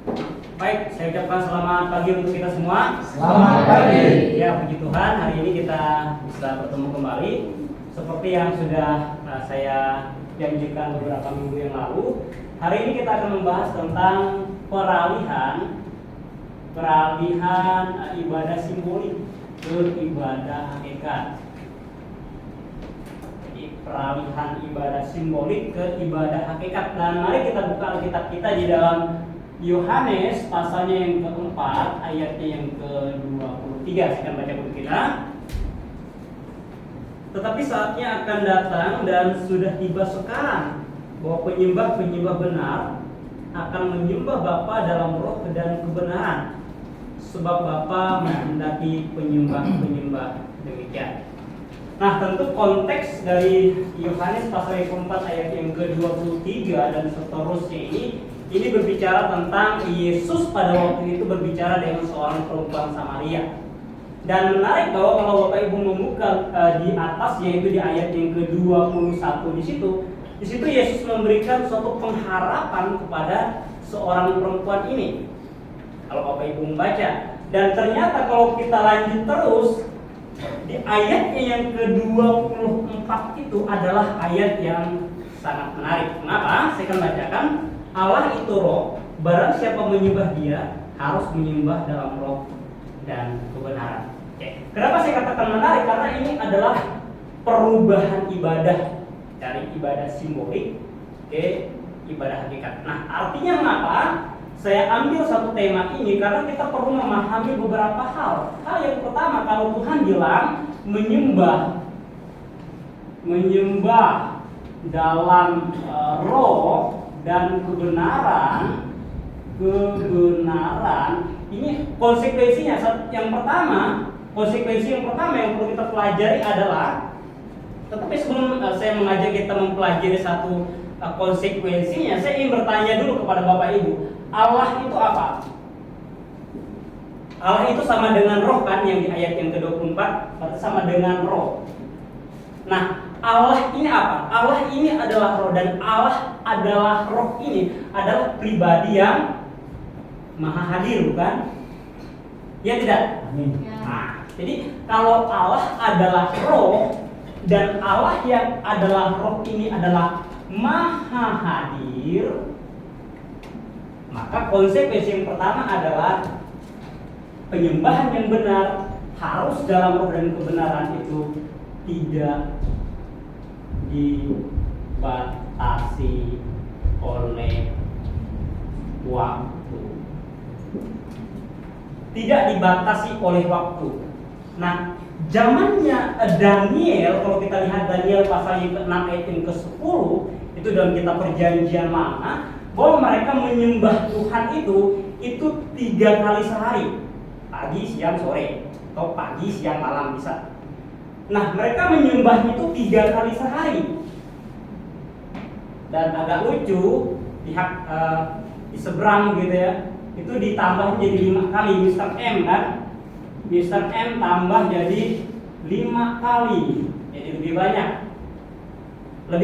Baik, saya ucapkan selamat pagi untuk kita semua. Selamat pagi. Ya, puji Tuhan, hari ini kita bisa bertemu kembali. Seperti yang sudah saya janjikan beberapa minggu yang lalu, hari ini kita akan membahas tentang peralihan ibadah simbolik ke ibadah hakikat. Jadi, peralihan ibadah simbolik ke ibadah hakikat. Dan mari kita buka Alkitab kita di dalam Yohanes pasalnya yang keempat, ayatnya yang ke-23. Saya akan baca buku kita. Tetapi saatnya akan datang dan sudah tiba sekarang bahwa penyembah-penyembah benar akan menyembah Bapa dalam roh dan kebenaran, sebab Bapa menghendaki penyembah-penyembah demikian. Nah, tentu konteks dari Yohanes pasal yang keempat ayat yang ke-23 dan seterusnya ini berbicara tentang Yesus pada waktu itu berbicara dengan seorang perempuan Samaria. Dan menarik bahwa kalau Bapak Ibu membuka di atas, yaitu di ayat yang ke-21 di situ Yesus memberikan suatu pengharapan kepada seorang perempuan ini. Kalau Bapak Ibu membaca, dan ternyata kalau kita lanjut terus di ayatnya yang ke-24 itu adalah ayat yang sangat menarik. Kenapa? Saya akan bacakan. Allah itu roh, barang siapa menyembah dia harus menyembah dalam roh dan kebenaran. Oke. Kenapa saya katakan menarik? Karena ini adalah perubahan ibadah dari ibadah simbolik ke ibadah hakikat. Nah, artinya mengapa saya ambil satu tema ini? Karena kita perlu memahami beberapa hal. Hal yang pertama, kalau Tuhan bilang menyembah dalam roh dan kebenaran ini konsekuensinya konsekuensi yang pertama yang perlu kita pelajari adalah, tetapi sebelum saya mengajak kita mempelajari satu konsekuensinya, saya ingin bertanya dulu kepada Bapak Ibu, Allah itu apa? Allah itu sama dengan roh kan, yang di ayat yang ke-24 berarti sama dengan roh. Nah, Allah ini apa? Allah ini adalah roh, dan Allah adalah roh ini adalah pribadi yang maha hadir, bukan? Ya tidak? Amin. Nah, jadi kalau Allah adalah roh dan Allah yang adalah roh ini adalah maha hadir, maka konsekuensi yang pertama adalah penyembahan yang benar harus dalam roh dan kebenaran itu tidak dibatasi oleh waktu. Tidak dibatasi oleh waktu. Nah, zamannya Daniel, kalau kita lihat Daniel pasal yang ke-6 ayat yang ke-10, itu dalam kitab Perjanjian Lama, bahwa mereka menyembah Tuhan itu 3 kali sehari. Pagi, siang, sore, atau pagi, siang, malam bisa. Nah, mereka menyembah itu 3 kali sehari. Dan agak lucu, pihak di seberang gitu ya, itu ditambah jadi 5 kali. Mr. M kan, Mr. M tambah jadi 5 kali, jadi lebih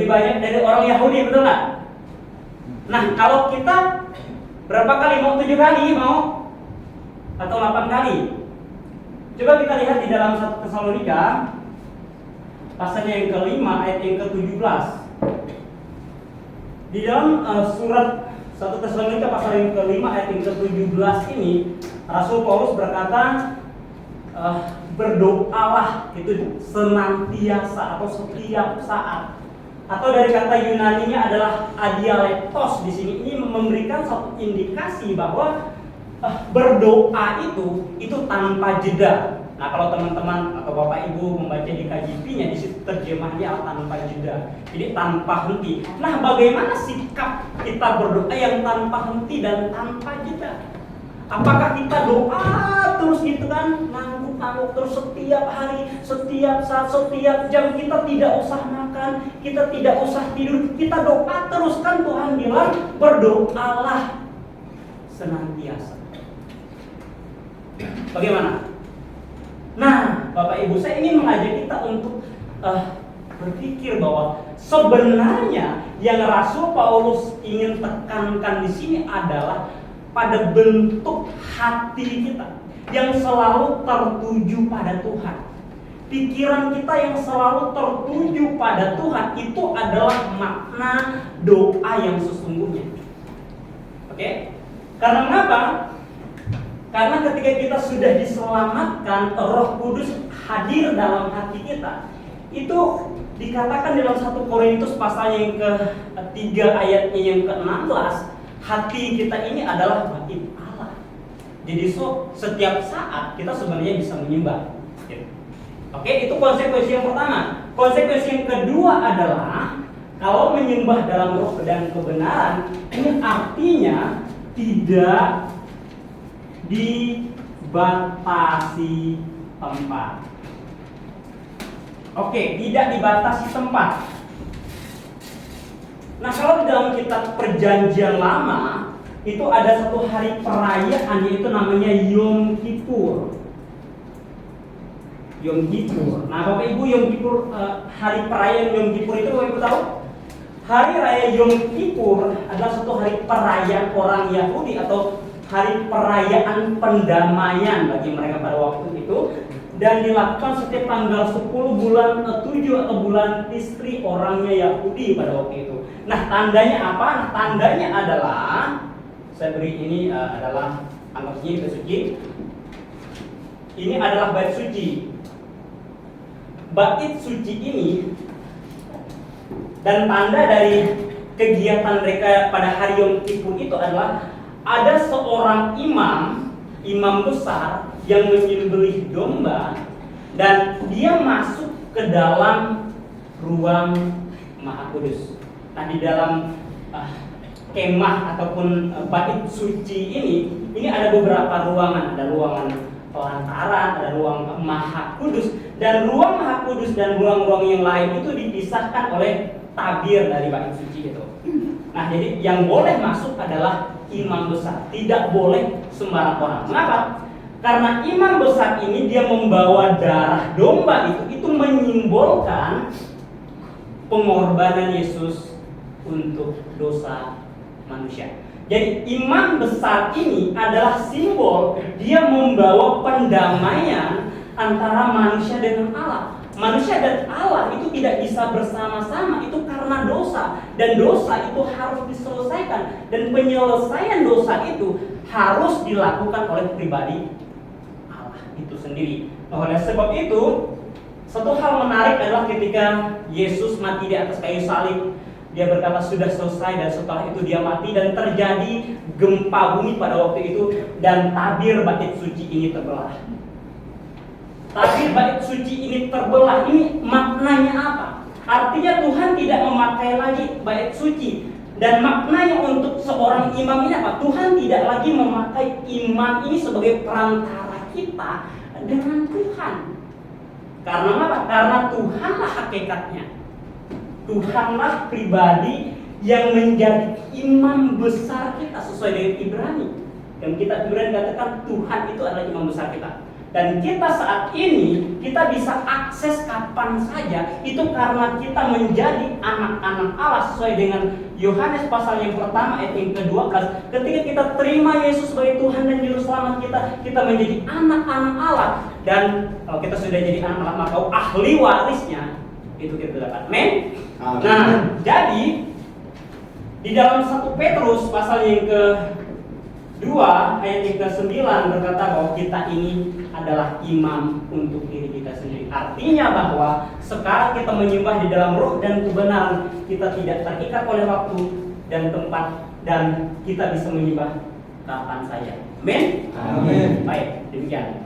banyak dari orang Yahudi, betul nggak? Nah, kalau kita berapa kali? Mau 7 kali mau? Atau 8 kali? Coba kita lihat di dalam 1 Tesalonika pasalnya yang ke-5 ayat yang ke-17. Di dalam surat 1 Tesalonika pasal yang ke-5 ayat yang ke-17 ini, Rasul Paulus berkata, berdoalah itu senantiasa atau setiap saat. Atau dari kata Yunaninya adalah adialektos di sini. Ini memberikan satu indikasi bahwa berdoa itu tanpa jeda. Nah, kalau teman-teman atau Bapak Ibu membaca di KJP-nya, di situ terjemahnya tanpa jeda. Jadi tanpa henti. Nah, bagaimana sikap kita berdoa yang tanpa henti dan tanpa jeda? Apakah kita doa terus gitu kan, ngangguk-ngangguk terus setiap hari, setiap saat, setiap jam, kita tidak usah makan, kita tidak usah tidur, kita doa terus kan? Tuhan bilang berdoalah senantiasa. Bagaimana? Nah, Bapak Ibu, saya ingin mengajak kita untuk berpikir bahwa sebenarnya yang Rasul Paulus ingin tekankan di sini adalah pada bentuk hati kita yang selalu tertuju pada Tuhan. Pikiran kita yang selalu tertuju pada Tuhan, itu adalah makna doa yang sesungguhnya. Oke? Karena kenapa? Karena ketika kita sudah diselamatkan, Roh Kudus hadir dalam hati kita. Itu dikatakan dalam 1 Korintus pasal yang ke-3 ayatnya yang ke-16, hati kita ini adalah bait Allah. Jadi setiap saat kita sebenarnya bisa menyembah. Oke, itu konsekuensi yang pertama. Konsekuensi yang kedua adalah kalau menyembah dalam roh dan kebenaran, ini artinya tidak dibatasi tempat. Oke, tidak dibatasi tempat. Nah, kalau di dalam kitab Perjanjian Lama itu ada satu hari perayaan, yaitu namanya Yom Kippur. Yom Kippur. Nah, Bapak Ibu, Yom Kippur, hari perayaan Yom Kippur itu Bapak Ibu tahu? Hari raya Yom Kippur adalah satu hari perayaan orang Yahudi atau hari perayaan pendamaian bagi mereka pada waktu itu, dan dilakukan setiap tanggal 10 bulan 7 atau bulan Tishri orangnya Yahudi pada waktu itu. Nah, tandanya apa? Nah, tandanya adalah, saya beri ini adalah anggap ini bait suci. Ini adalah bait suci. Bait suci ini dan tanda dari kegiatan mereka pada hari Yom Kippur itu adalah ada seorang imam besar yang menyembelih domba, dan dia masuk ke dalam ruang Maha Kudus. Nah, di dalam kemah ataupun bait suci ini ada beberapa ruangan. Ada ruangan pelantaran, ada ruang Maha Kudus, dan ruang Maha Kudus dan ruang-ruang yang lain itu dipisahkan oleh tabir dari bait suci itu. Nah, jadi yang boleh masuk adalah imam besar, tidak boleh sembarang orang. Kenapa? Karena imam besar ini dia membawa darah domba itu menyimbolkan pengorbanan Yesus untuk dosa manusia. Jadi imam besar ini adalah simbol, dia membawa pendamaian antara manusia dengan Allah. Manusia dan Allah itu tidak bisa bersama-sama, itu karena dosa, dan dosa itu harus diselesaikan, dan penyelesaian dosa itu harus dilakukan oleh pribadi Allah itu sendiri. Oleh sebab itu, satu hal menarik adalah ketika Yesus mati di atas kayu salib, dia berkata sudah selesai, dan setelah itu dia mati dan terjadi gempa bumi pada waktu itu, dan tabir bait suci ini terbelah. Tabir bait suci ini terbelah, ini maknanya apa? Artinya Tuhan tidak memakai lagi bait suci, dan maknanya untuk seorang imam ini apa? Tuhan tidak lagi memakai imam ini sebagai perantara kita dengan Tuhan. Karena apa? Karena Tuhanlah hakikatnya. Tuhanlah pribadi yang menjadi imam besar kita sesuai dengan Ibrani. Dan kita Ibrani katakan Tuhan itu adalah imam besar kita. Dan kita saat ini kita bisa akses kapan saja itu karena kita menjadi anak-anak Allah sesuai dengan Yohanes pasal yang pertama ayat yang ke-12. Ketika kita terima Yesus sebagai Tuhan dan Juru Selamat kita menjadi anak-anak Allah. Dan kalau kita sudah jadi anak Allah, maka ahli warisnya itu kita dapat. Amin. Nah, jadi di dalam 1 Petrus pasal yang ke-2 ayat yang ke-9 berkata bahwa kita ini adalah imam untuk diri kita sendiri. Artinya bahwa sekarang kita menyembah di dalam roh dan kebenaran, kita tidak terikat oleh waktu dan tempat, dan kita bisa menyembah kapan saja. Amin. Amin. Baik, demikian.